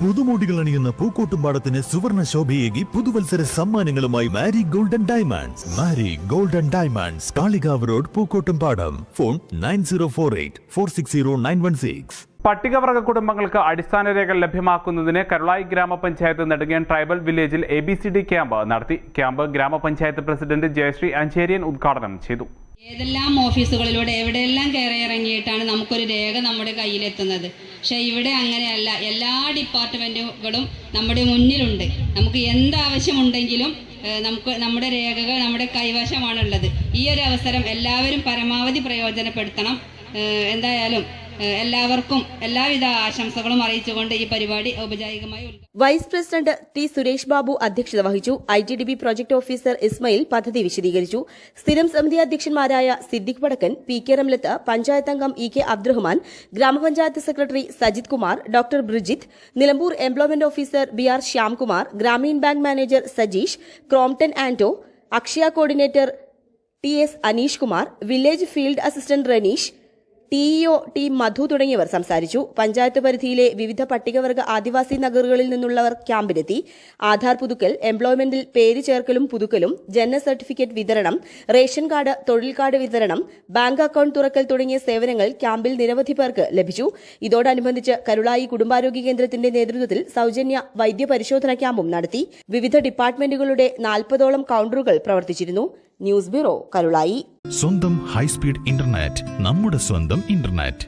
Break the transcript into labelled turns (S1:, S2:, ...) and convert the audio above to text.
S1: പുതുമോടികൾ അണിയുന്ന പൂക്കോട്ടുംപാടത്തിന് സുവർണ ശോഭയേകി പുതുവത്സര സമ്മാനങ്ങളുമായി Mari golden diamonds. Mari golden diamonds, Kalikavu road, Pookkottumpadam. Phone 9048460916.
S2: പട്ടികവർഗ കുടുംബങ്ങൾക്ക് അടിസ്ഥാന രേഖകൾ ലഭ്യമാക്കുന്നതിന് കരുളായി ഗ്രാമപഞ്ചായത്ത് നെടുങ്ങൻ ട്രൈബൽ വില്ലേജിൽ ABCD ക്യാമ്പ് നടത്തി. ക്യാമ്പ് ഗ്രാമപഞ്ചായത്ത് പ്രസിഡന്റ് ജയശ്രീ അഞ്ചേരിയൻ ഉദ്ഘാടനം ചെയ്തു.
S3: ഏതെല്ലാം ഓഫീസുകളിലൂടെ എവിടെയെല്ലാം കയറി ഇറങ്ങിയിട്ടാണ് നമുക്കൊരു രേഖ നമ്മുടെ കയ്യിലെത്തുന്നത്. പക്ഷേ ഇവിടെ അങ്ങനെയല്ല. എല്ലാ ഡിപ്പാർട്ട്മെൻറ്റുകളും നമ്മുടെ മുന്നിലുണ്ട്. നമുക്ക് എന്താവശ്യമുണ്ടെങ്കിലും നമ്മുടെ രേഖകൾ നമ്മുടെ കൈവശമാണുള്ളത്. ഈ ഒരു അവസരം എല്ലാവരും പരമാവധി പ്രയോജനപ്പെടുത്തണം. എന്തായാലും എല്ലാവർക്കും എല്ലാവിധ ആശംസകളും അറിയിച്ചുകൊണ്ട് ഈ പരിപാടി ഔപചാരികമായി
S4: vice president T Suresh Babu അധ്യക്ഷത വഹിച്ചു. ITDB പ്രൊജക്ട് ഓഫീസർ ഇസ്മയിൽ പദ്ധതി വിശദീകരിച്ചു. സ്ഥിരം സമിതി അധ്യക്ഷന്മാരായ സിദ്ദിഖ് വടക്കൻ, PK റംലത്ത്, പഞ്ചായത്ത് അംഗം EK അബ്ദുറഹ്മാൻ, ഗ്രാമപഞ്ചായത്ത് secretary Sajith Kumar, doctor Brijith, Nilambur employment officer BR Shyamkumar, Grameen bank manager Sajeesh, Crompton Anto, Akshaya coordinator TS Aneesh Kumar, village field assistant Raneesh, TEO T Madhu തുടങ്ങിയവർ സംസാരിച്ചു. പഞ്ചായത്ത് പരിധിയിലെ വിവിധ പട്ടികവർഗ ആദിവാസി നഗറുകളിൽ നിന്നുള്ളവർ ക്യാമ്പിലെത്തി. ആധാർ പുതുക്കൽ, എംപ്ലോയ്മെന്റിൽ പേര് ചേർക്കലും പുതുക്കലും, ജനന സർട്ടിഫിക്കറ്റ് വിതരണം, റേഷൻ കാർഡ്, തൊഴിൽ കാർഡ് വിതരണം, ബാങ്ക് അക്കൌണ്ട് തുറക്കൽ തുടങ്ങിയ സേവനങ്ങൾ ക്യാമ്പിൽ നിരവധി പേർക്ക് ലഭിച്ചു. ഇതോടനുബന്ധിച്ച് കരുളായി കുടുംബാരോഗ്യ കേന്ദ്രത്തിന്റെ നേതൃത്വത്തിൽ സൌജന്യ വൈദ്യ പരിശോധന ക്യാമ്പും നടത്തി. വിവിധ ഡിപ്പാർട്ട്മെന്റുകളുടെ 40ഓളം കൌണ്ടറുകൾ പ്രവർത്തിച്ചിരുന്നു. News bureau, Karulayi.
S1: സ്വന്തം ഹൈസ്പീഡ് ഇന്റർനെറ്റ്, നമ്മുടെ സ്വന്തം ഇന്റർനെറ്റ്.